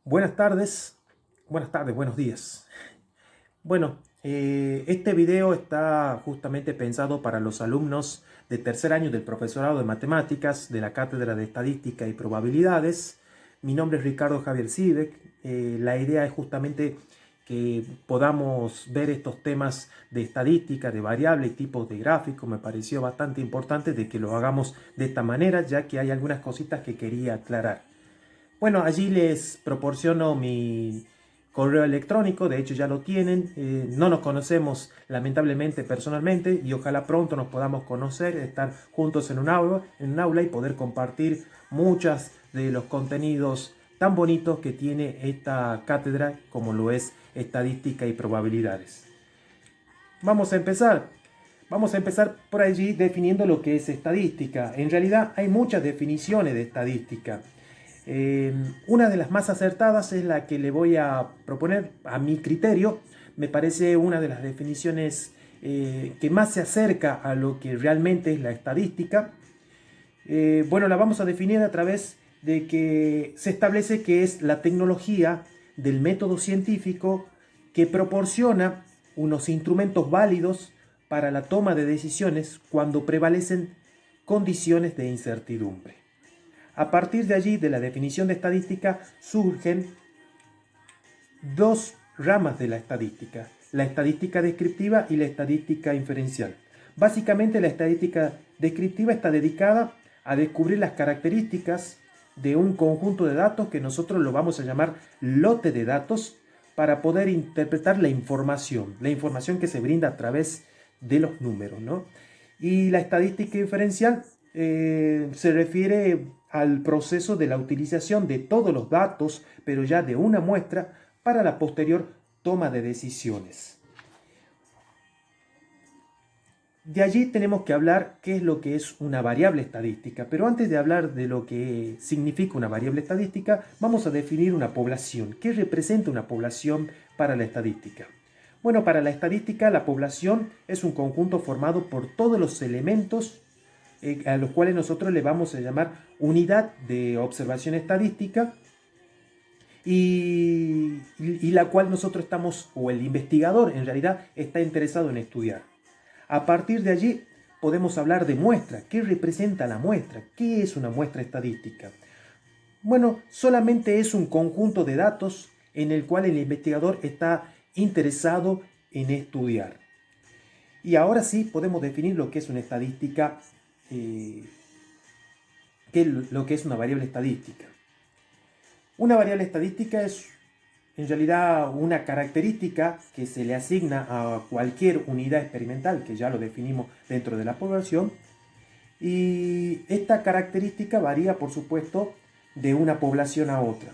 Buenas tardes, buenos días. Este video está justamente pensado para los alumnos de tercer año del profesorado de matemáticas de la Cátedra de Estadística y Probabilidades. Mi nombre es Ricardo Javier Sivek. La idea es justamente que podamos ver estos temas de estadística, de variable y tipos de gráfico. Me pareció bastante importante de que lo hagamos de esta manera, ya que hay algunas cositas que quería aclarar. Bueno, allí les proporciono mi correo electrónico, de hecho ya lo tienen. No nos conocemos lamentablemente personalmente y ojalá pronto nos podamos conocer, estar juntos en un aula y poder compartir muchos de los contenidos tan bonitos que tiene esta cátedra como lo es estadística y probabilidades. Vamos a empezar. Vamos a empezar por allí definiendo lo que es estadística. En realidad hay muchas definiciones de estadística. Una de las más acertadas es la que le voy a proponer a mi criterio. Me parece una de las definiciones que más se acerca a lo que realmente es la estadística. La vamos a definir a través de que se establece que es la tecnología del método científico que proporciona unos instrumentos válidos para la toma de decisiones cuando prevalecen condiciones de incertidumbre. A partir de allí, de la definición de estadística, surgen dos ramas de la estadística descriptiva y la estadística inferencial. Básicamente, la estadística descriptiva está dedicada a descubrir las características de un conjunto de datos que nosotros lo vamos a llamar lote de datos para poder interpretar la información que se brinda a través de los números, ¿no? Y la estadística inferencial se refiere al proceso de la utilización de todos los datos, pero ya de una muestra, para la posterior toma de decisiones. De allí tenemos que hablar qué es lo que es una variable estadística, pero antes de hablar de lo que significa una variable estadística, vamos a definir una población. ¿Qué representa una población para la estadística? Bueno, para la estadística, la población es un conjunto formado por todos los elementos a los cuales nosotros le vamos a llamar unidad de observación estadística y la cual nosotros estamos, o el investigador en realidad, está interesado en estudiar. A partir de allí podemos hablar de muestra. ¿Qué representa la muestra? ¿Qué es una muestra estadística? Bueno, solamente es un conjunto de datos en el cual el investigador está interesado en estudiar. Y ahora sí podemos definir lo que es una estadística, lo que es una variable estadística. Una variable estadística es en realidad una característica que se le asigna a cualquier unidad experimental, que ya lo definimos dentro de la población, y esta característica varía, por supuesto, de una población a otra.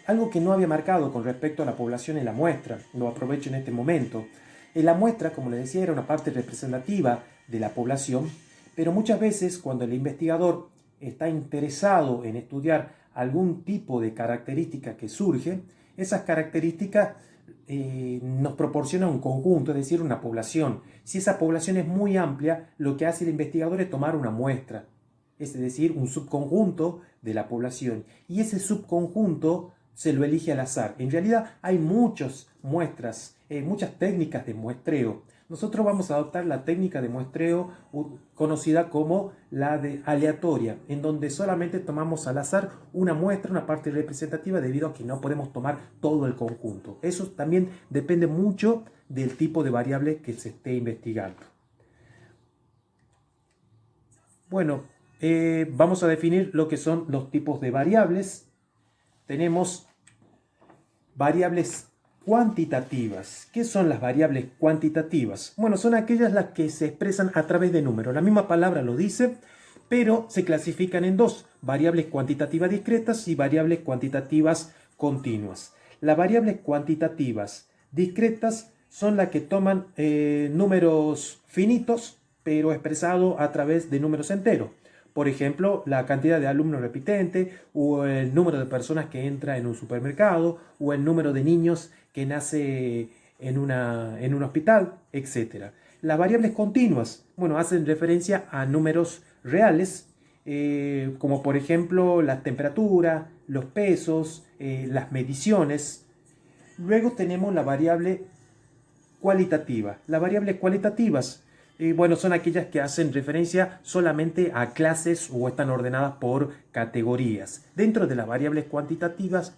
Algo que no había marcado con respecto a la población en la muestra, lo aprovecho en este momento. La muestra, como les decía, era una parte representativa de la población, pero muchas veces cuando el investigador está interesado en estudiar algún tipo de característica que surge, esas características nos proporcionan un conjunto, es decir, una población. Si esa población es muy amplia, lo que hace el investigador es tomar una muestra, es decir, un subconjunto de la población. Y ese subconjunto se lo elige al azar. En realidad hay muchas muestras, muchas técnicas de muestreo. Nosotros vamos a adoptar la técnica de muestreo conocida como la de aleatoria, en donde solamente tomamos al azar una muestra, una parte representativa, debido a que no podemos tomar todo el conjunto. Eso también depende mucho del tipo de variable que se esté investigando. Bueno, vamos a definir lo que son los tipos de variables. Tenemos variables cuantitativas. ¿Qué son las variables cuantitativas? Bueno, son aquellas las que se expresan a través de números. La misma palabra lo dice, pero se clasifican en dos: variables cuantitativas discretas y variables cuantitativas continuas. Las variables cuantitativas discretas son las que toman números finitos, pero expresado a través de números enteros. Por ejemplo, la cantidad de alumnos repitentes, o el número de personas que entra en un supermercado, o el número de niños que nace en un hospital, etc. Las variables continuas, bueno, hacen referencia a números reales, como por ejemplo la temperatura, los pesos, las mediciones. Luego tenemos la variable cualitativa. Las variables cualitativas, bueno, son aquellas que hacen referencia solamente a clases o están ordenadas por categorías. Dentro de las variables cualitativas,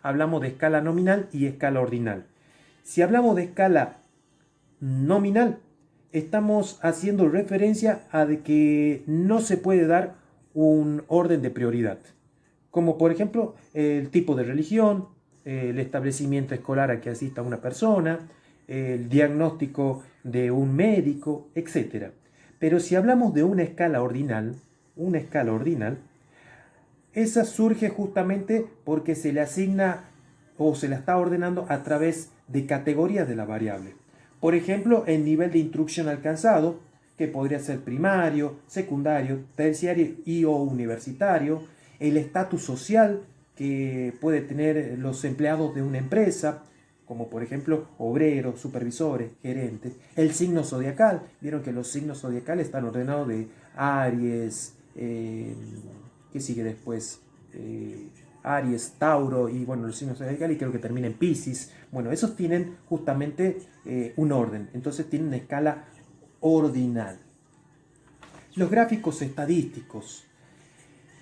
hablamos de escala nominal y escala ordinal. Si hablamos de escala nominal, estamos haciendo referencia a de que no se puede dar un orden de prioridad, como por ejemplo el tipo de religión, el establecimiento escolar a que asista una persona, el diagnóstico de un médico, etc. Pero si hablamos de una escala ordinal, esa surge justamente porque se le asigna o se la está ordenando a través de categorías de la variable. Por ejemplo, el nivel de instrucción alcanzado, que podría ser primario, secundario, terciario y o universitario, el estatus social que puede tener los empleados de una empresa, como por ejemplo obreros, supervisores, gerentes, el signo zodiacal. Vieron que los signos zodiacales están ordenados de Aries, ¿qué sigue después? Aries, Tauro y bueno, los signos zodiacales, y creo que termina en Piscis. Bueno, esos tienen justamente un orden, entonces tienen una escala ordinal. Los gráficos estadísticos.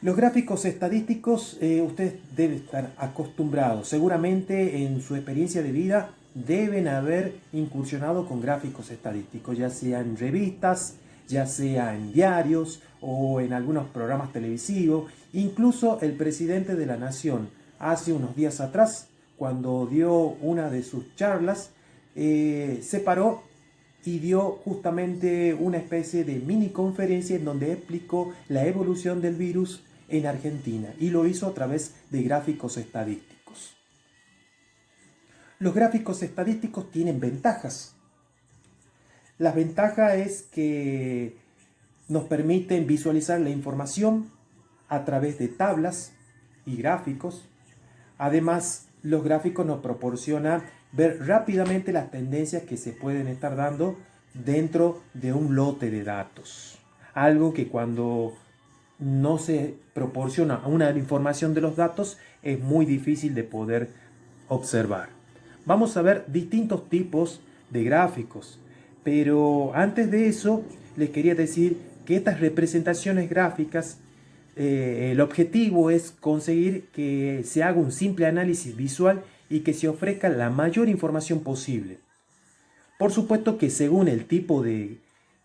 Los gráficos estadísticos, ustedes deben estar acostumbrados. Seguramente en su experiencia de vida deben haber incursionado con gráficos estadísticos, ya sea en revistas, ya sea en diarios o en algunos programas televisivos. Incluso el presidente de la Nación, hace unos días atrás, cuando dio una de sus charlas, se paró y dio justamente una especie de mini conferencia en donde explicó la evolución del virus en Argentina, y lo hizo a través de gráficos estadísticos. Los gráficos estadísticos tienen ventajas. La ventaja es que nos permiten visualizar la información a través de tablas y gráficos. Además, los gráficos nos proporcionan ver rápidamente las tendencias que se pueden estar dando dentro de un lote de datos. Algo que cuando no se proporciona una información de los datos es muy difícil de poder observar. Vamos a ver distintos tipos de gráficos, pero antes de eso les quería decir que estas representaciones gráficas, el objetivo es conseguir que se haga un simple análisis visual y que se ofrezca la mayor información posible. Por supuesto que según el tipo de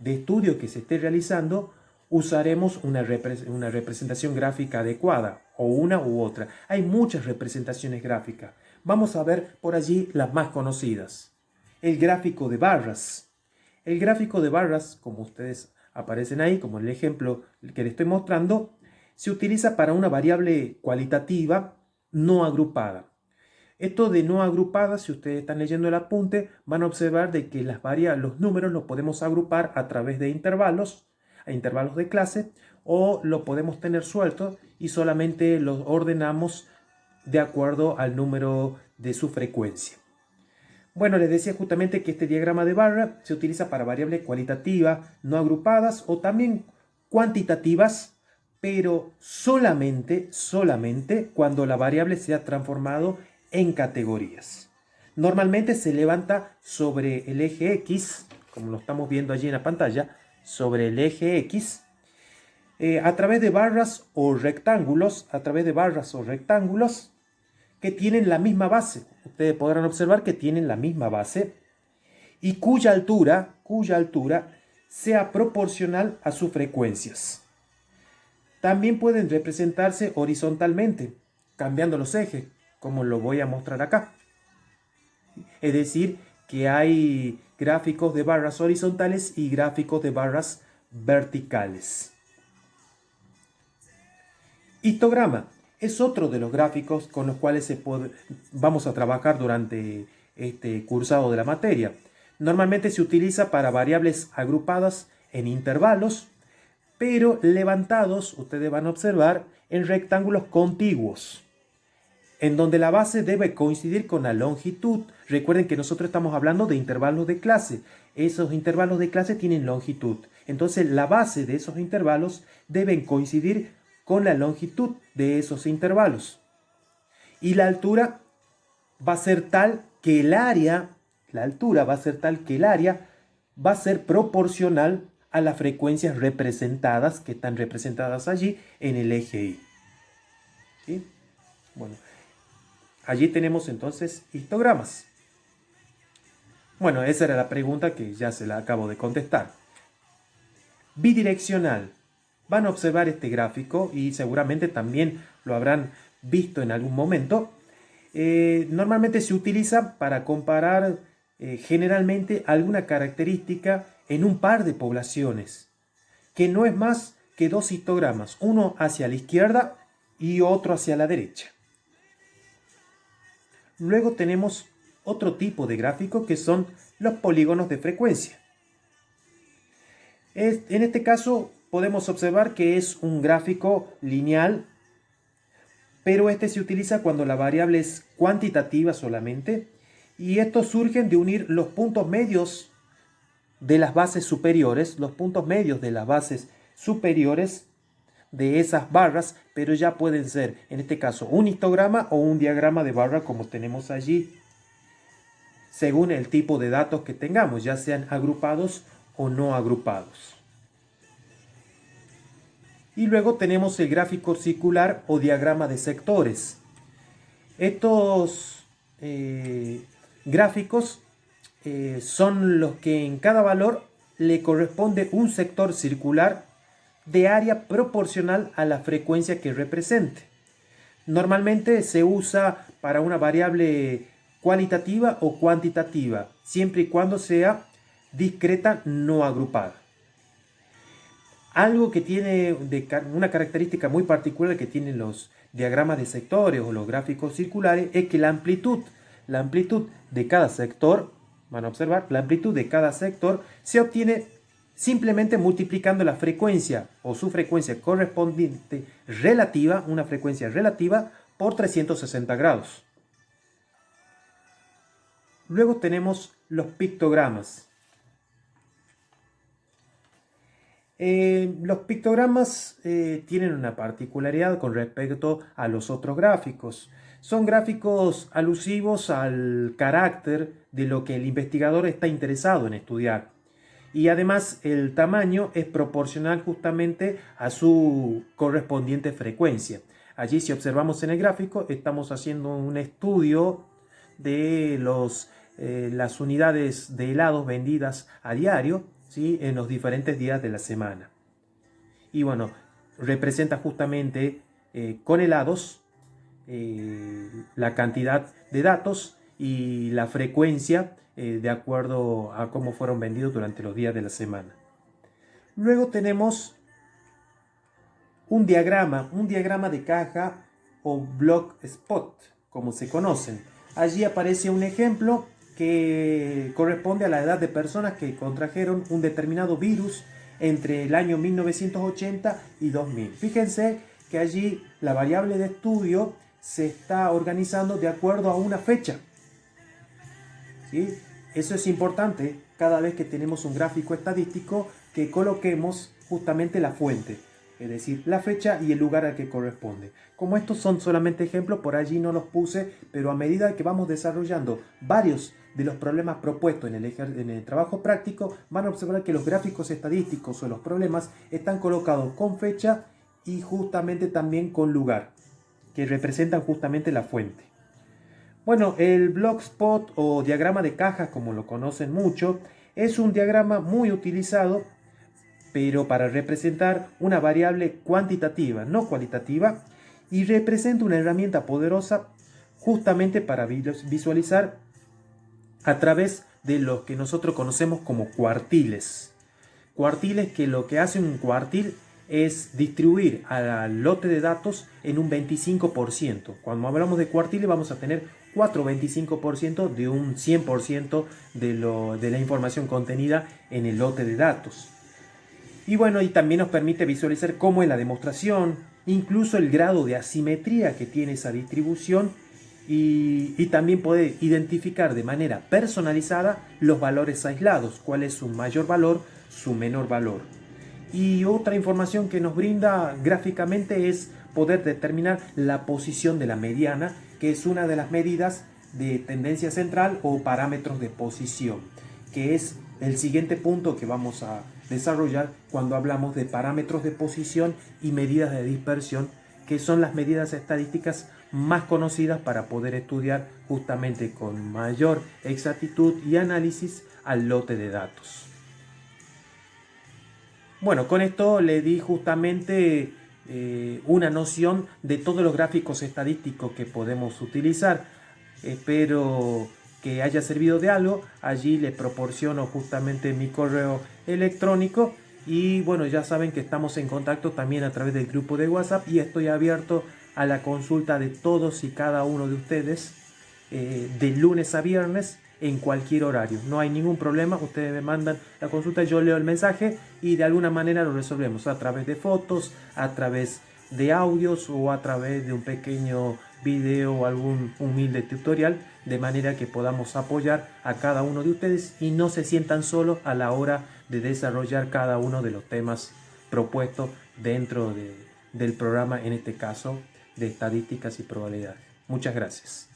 estudio que se esté realizando, usaremos una representación gráfica adecuada, o una u otra. Hay muchas representaciones gráficas. Vamos a ver por allí las más conocidas. El gráfico de barras. El gráfico de barras, como ustedes aparecen ahí, como el ejemplo que les estoy mostrando, se utiliza para una variable cualitativa no agrupada. Esto de no agrupada, si ustedes están leyendo el apunte, van a observar de que los números los podemos agrupar a través de intervalos de clase, o lo podemos tener suelto y solamente los ordenamos de acuerdo al número de su frecuencia. Bueno, les decía justamente que este diagrama de barra se utiliza para variables cualitativas no agrupadas o también cuantitativas, pero solamente cuando la variable se ha transformado en categorías. Normalmente se levanta sobre el eje X, como lo estamos viendo allí en la pantalla, sobre el eje X, a través de barras o rectángulos, que tienen la misma base. Ustedes podrán observar que tienen la misma base y cuya altura sea proporcional a sus frecuencias. También pueden representarse horizontalmente, cambiando los ejes, como lo voy a mostrar acá. Es decir, que hay gráficos de barras horizontales y gráficos de barras verticales. Histograma es otro de los gráficos con los cuales vamos a trabajar durante este cursado de la materia. Normalmente se utiliza para variables agrupadas en intervalos, pero levantados, ustedes van a observar, en rectángulos contiguos, en donde la base debe coincidir con la longitud. Recuerden que nosotros estamos hablando de intervalos de clase. Esos intervalos de clase tienen longitud. Entonces la base de esos intervalos deben coincidir con la longitud de esos intervalos. Y la altura va a ser tal que el área, la altura va a ser tal que el área va a ser proporcional a las frecuencias representadas, que están representadas allí en el eje Y. ¿Sí? Bueno, allí tenemos entonces histogramas. Bueno, esa era la pregunta que ya se la acabo de contestar. Bidireccional. Van a observar este gráfico y seguramente también lo habrán visto en algún momento. Normalmente se utiliza para comparar generalmente alguna característica en un par de poblaciones, que no es más que dos histogramas, uno hacia la izquierda y otro hacia la derecha. Luego tenemos otro tipo de gráfico que son los polígonos de frecuencia. En este caso podemos observar que es un gráfico lineal, pero este se utiliza cuando la variable es cuantitativa solamente, y estos surgen de unir los puntos medios de las bases superiores, de esas barras, pero ya pueden ser, en este caso, un histograma o un diagrama de barra como tenemos allí, según el tipo de datos que tengamos, ya sean agrupados o no agrupados. Y luego tenemos el gráfico circular o diagrama de sectores. Estos gráficos son los que en cada valor le corresponde un sector circular de área proporcional a la frecuencia que represente. Normalmente se usa para una variable cualitativa o cuantitativa, siempre y cuando sea discreta, no agrupada. Algo que tiene una característica muy particular que tienen los diagramas de sectores o los gráficos circulares es que la amplitud de cada sector, van a observar, la amplitud de cada sector se obtiene simplemente multiplicando la frecuencia o su frecuencia correspondiente relativa, una frecuencia relativa, por 360 grados. Luego tenemos los pictogramas. Los pictogramas tienen una particularidad con respecto a los otros gráficos. Son gráficos alusivos al carácter de lo que el investigador está interesado en estudiar. Y además el tamaño es proporcional justamente a su correspondiente frecuencia. Allí, si observamos en el gráfico, estamos haciendo un estudio de las unidades de helados vendidas a diario, ¿sí?, en los diferentes días de la semana. Y bueno, representa justamente con helados la cantidad de datos y la frecuencia de acuerdo a cómo fueron vendidos durante los días de la semana. Luego tenemos un diagrama de caja o block spot, como se conocen. Allí aparece un ejemplo que corresponde a la edad de personas que contrajeron un determinado virus entre el año 1980 y 2000. Fíjense que allí la variable de estudio se está organizando de acuerdo a una fecha. ¿Sí? Eso es importante cada vez que tenemos un gráfico estadístico, que coloquemos justamente la fuente, es decir, la fecha y el lugar al que corresponde. Como estos son solamente ejemplos, por allí no los puse, pero a medida que vamos desarrollando varios de los problemas propuestos en el trabajo práctico, van a observar que los gráficos estadísticos o los problemas están colocados con fecha y justamente también con lugar, que representan justamente la fuente. Bueno, el block spot o diagrama de cajas, como lo conocen mucho, es un diagrama muy utilizado, pero para representar una variable cuantitativa, no cualitativa, y representa una herramienta poderosa justamente para visualizar a través de lo que nosotros conocemos como cuartiles. Cuartiles, que lo que hace un cuartil es distribuir al lote de datos en un 25%. Cuando hablamos de cuartiles vamos a tener 4,25% de un 100% de la información contenida en el lote de datos. Y bueno, y también nos permite visualizar cómo es la demostración, incluso el grado de asimetría que tiene esa distribución, y también poder identificar de manera personalizada los valores aislados, cuál es su mayor valor, su menor valor. Y otra información que nos brinda gráficamente es poder determinar la posición de la mediana, que es una de las medidas de tendencia central o parámetros de posición, que es el siguiente punto que vamos a desarrollar cuando hablamos de parámetros de posición y medidas de dispersión, que son las medidas estadísticas más conocidas para poder estudiar justamente con mayor exactitud y análisis al lote de datos. Bueno, con esto le di justamente una noción de todos los gráficos estadísticos que podemos utilizar. Espero que haya servido de algo. Allí les proporciono justamente mi correo electrónico. Y bueno, ya saben que estamos en contacto también a través del grupo de WhatsApp y estoy abierto a la consulta de todos y cada uno de ustedes de lunes a viernes en cualquier horario. No hay ningún problema, ustedes me mandan la consulta, yo leo el mensaje y de alguna manera lo resolvemos a través de fotos, a través de audios o a través de un pequeño video o algún humilde tutorial, de manera que podamos apoyar a cada uno de ustedes y no se sientan solos a la hora de desarrollar cada uno de los temas propuestos dentro del programa, en este caso de estadísticas y probabilidades. Muchas gracias.